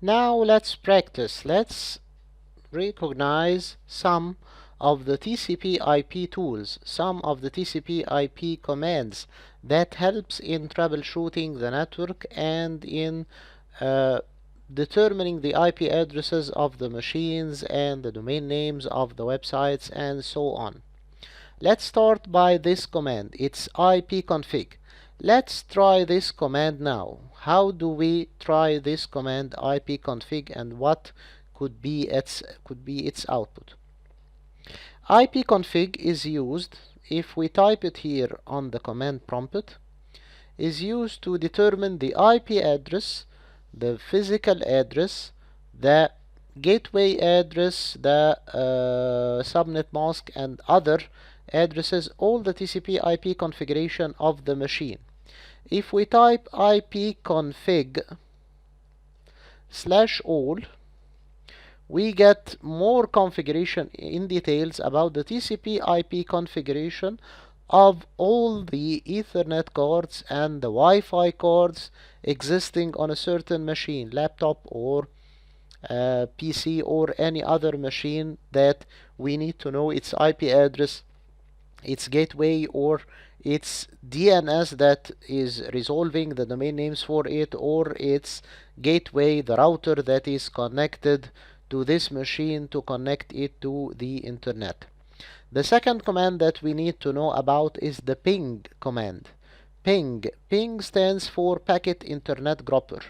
Now let's practice. Let's recognize some of the TCP IP tools, some of the TCP IP commands that helps in troubleshooting the network and in uh, determining the IP addresses of the machines and the domain names of the websites and so on. Let's start by this command. It's ipconfig. Let's try this command now. How do we try this command ipconfig, and what could be its output? ipconfig is used, if we type it here on the command prompt, is used to determine the IP address, the physical address, the gateway address, the subnet mask, and other addresses, all the TCP IP configuration of the machine. If we type ipconfig/all, we get more configuration in details about the TCP IP configuration of all the Ethernet cards and the Wi-Fi cards existing on a certain machine, laptop or PC or any other machine that we need to know its IP address, its gateway, or its DNS that is resolving the domain names for it, or its gateway, the router that is connected to this machine to connect it to the internet. The second command that we need to know about is the ping command. Ping stands for Packet Internet Grouper.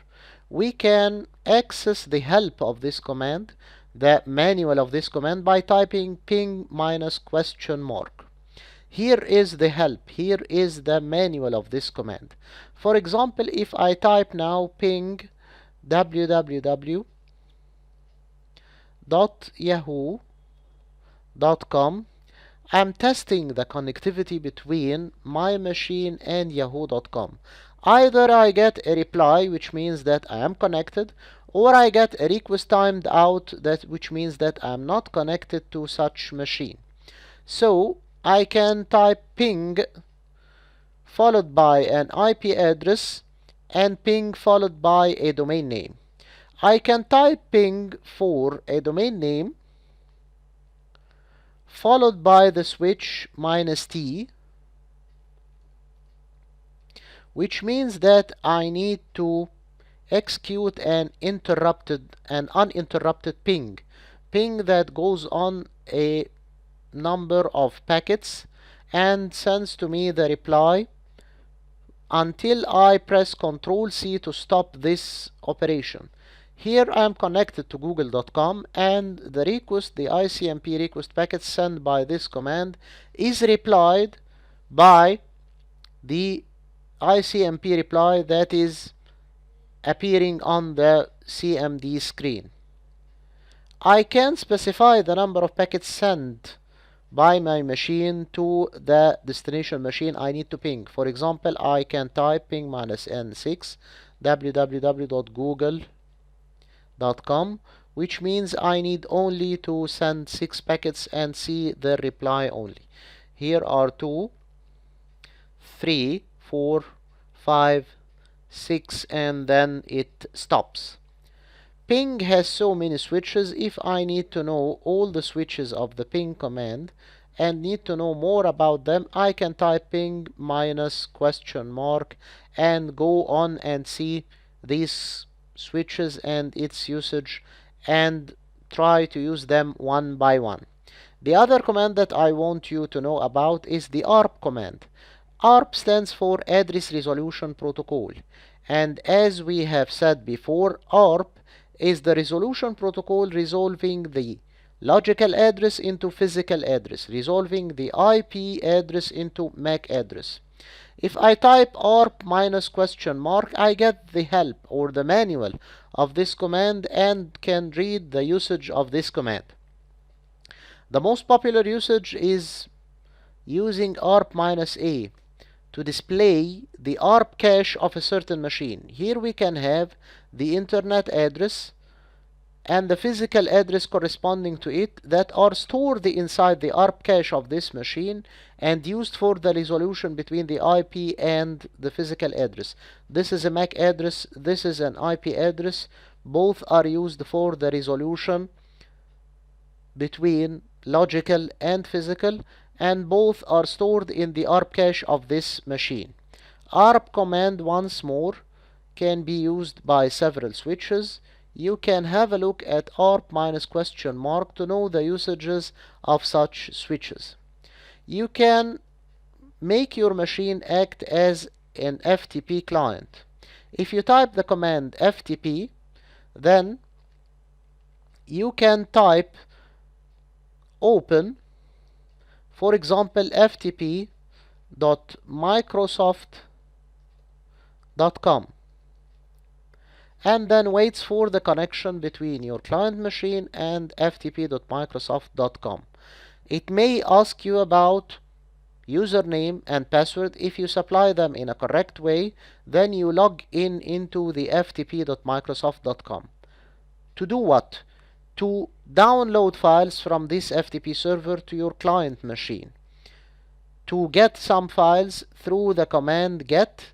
We can access the help of this command, the manual of this command, by typing ping minus question mark. Here is the help. Here is the manual of this command. For example, if I type now ping www.yahoo.com, I'm testing the connectivity between my machine and yahoo.com. Either I get a reply, which means that I am connected, or I get a request timed out, which means that I am not connected to such machine. So I can type ping followed by an IP address and ping followed by a domain name. I can type ping for a domain name followed by the switch -t, which means that I need to execute an uninterrupted ping that goes on a number of packets and sends to me the reply until I press Ctrl+C to stop this operation. Here I am connected to google.com, and the request, the ICMP request packet sent by this command, is replied by the ICMP reply that is appearing on the CMD screen. I can specify the number of packets sent by my machine to the destination machine I need to ping. For example, I can type ping -n6 www.google.com, which means I need only to send 6 packets and see the reply only. Here are 2, 3, 4, 5, 6, and then it stops. Ping has so many switches. If I need to know all the switches of the ping command and need to know more about them, I can type ping minus question mark and go on and see these switches and its usage and try to use them one by one. The other command that I want you to know about is the ARP command. ARP stands for Address Resolution Protocol, and as we have said before, ARP is the resolution protocol resolving the logical address into physical address, resolving the IP address into MAC address. If I type ARP minus question mark, I get the help or the manual of this command and can read the usage of this command. The most popular usage is using ARP -A to display the ARP cache of a certain machine. Here we can have the internet address and the physical address corresponding to it that are stored inside the ARP cache of this machine and used for the resolution between the IP and the physical address. This is a MAC address, this is an IP address, Both are used for the resolution between logical and physical, and both are stored in the ARP cache of this machine. ARP command once more can be used by several switches. You can have a look at ARP minus question mark to know the usages of such switches. You can make your machine act as an FTP client. If you type the command FTP, then you can type open, for example, ftp.microsoft.com, and then waits for the connection between your client machine and ftp.microsoft.com. It may ask you about username and password. If you supply them in a correct way, then you log in into the ftp.microsoft.com. To do what? To download files from this FTP server to your client machine. To get some files through the command get,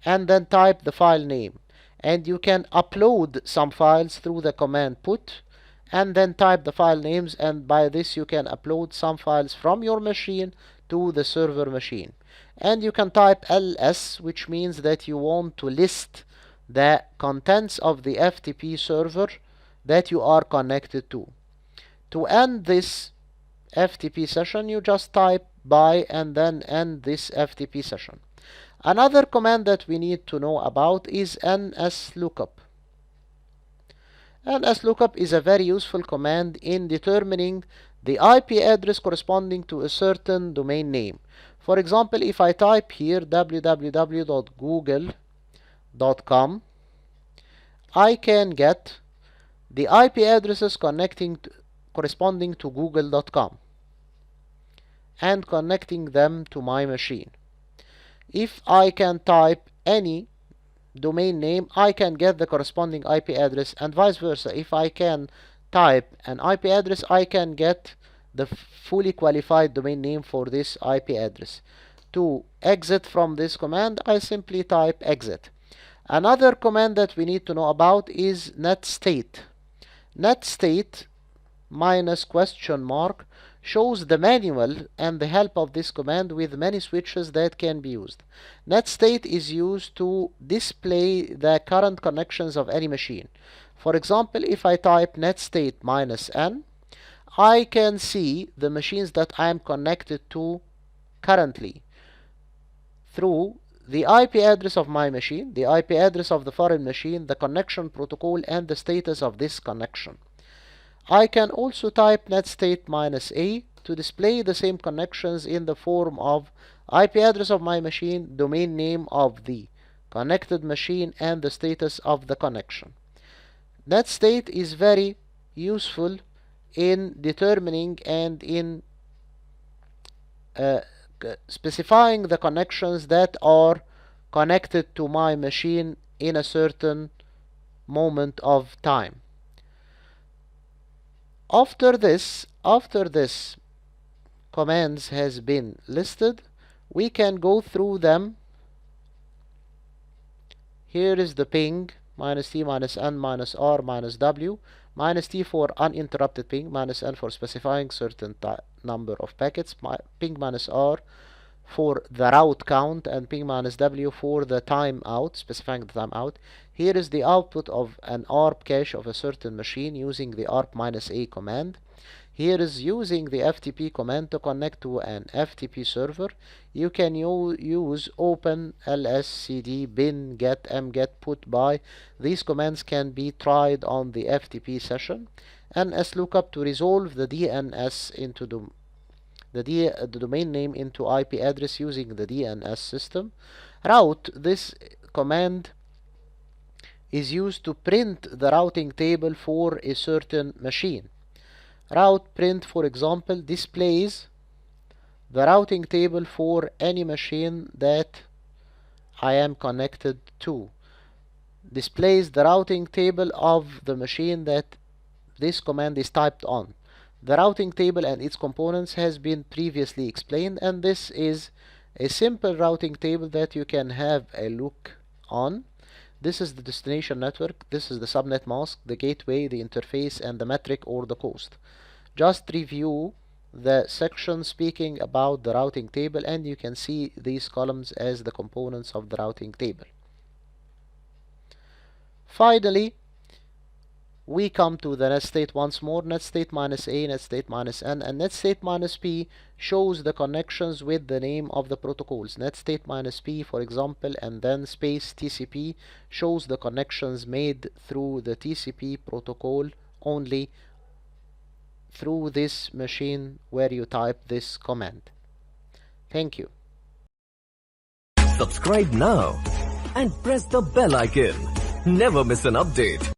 and then type the file name. And you can upload some files through the command put, and then type the file names, and by this you can upload some files from your machine to the server machine. And you can type ls, which means that you want to list the contents of the FTP server that you are connected to. To end this FTP session, you just type bye and then end this FTP session. Another command that we need to know about is nslookup. nslookup is a very useful command in determining the IP address corresponding to a certain domain name. For example, if I type here www.google.com, I can get the IP addresses corresponding to google.com and connecting them to my machine. If I can type any domain name, I can get the corresponding IP address, and vice versa. If I can type an IP address, I can get the fully qualified domain name for this IP address. To exit from this command, I simply type exit. Another command that we need to know about is netstat. Netstat minus question mark shows the manual and the help of this command with many switches that can be used. Netstat is used to display the current connections of any machine. For example, if I type netstat minus n, I can see the machines that I am connected to currently through the IP address of my machine, the IP address of the foreign machine, the connection protocol, and the status of this connection. I can also type netstat minus a to display the same connections in the form of IP address of my machine, domain name of the connected machine, and the status of the connection. Netstat is very useful in determining and in specifying the connections that are connected to my machine in a certain moment of time. After this commands has been listed, we can go through them. Here is the ping, minus t minus n minus r minus w, minus t for uninterrupted ping, minus n for specifying certain number of packets, ping minus r for the route count, and ping minus w for the timeout, specifying the timeout. Here is the output of an ARP cache of a certain machine using the ARP minus a command. Here is using the FTP command to connect to an FTP server. You can use open, ls, cd, bin, get, mget, put, by. These commands can be tried on the FTP session. nslookup to resolve the DNS into the domain name into IP address using the DNS system. Route, this command is used to print the routing table for a certain machine. Route print, for example, displays the routing table for any machine that I am connected to. Displays the routing table of the machine that this command is typed on. The routing table and its components has been previously explained, and this is a simple routing table that you can have a look on. This is the destination network, this is the subnet mask, the gateway, the interface, and the metric or the cost. Just review the section speaking about the routing table, and you can see these columns as the components of the routing table. Finally, we come to the netstate once more. Netstate minus A, netstate minus N, and netstate minus P shows the connections with the name of the protocols. Netstate minus P, for example, and then space TCP shows the connections made through the TCP protocol only through this machine where you type this command. Thank you. Subscribe now and press the bell icon. Never miss an update.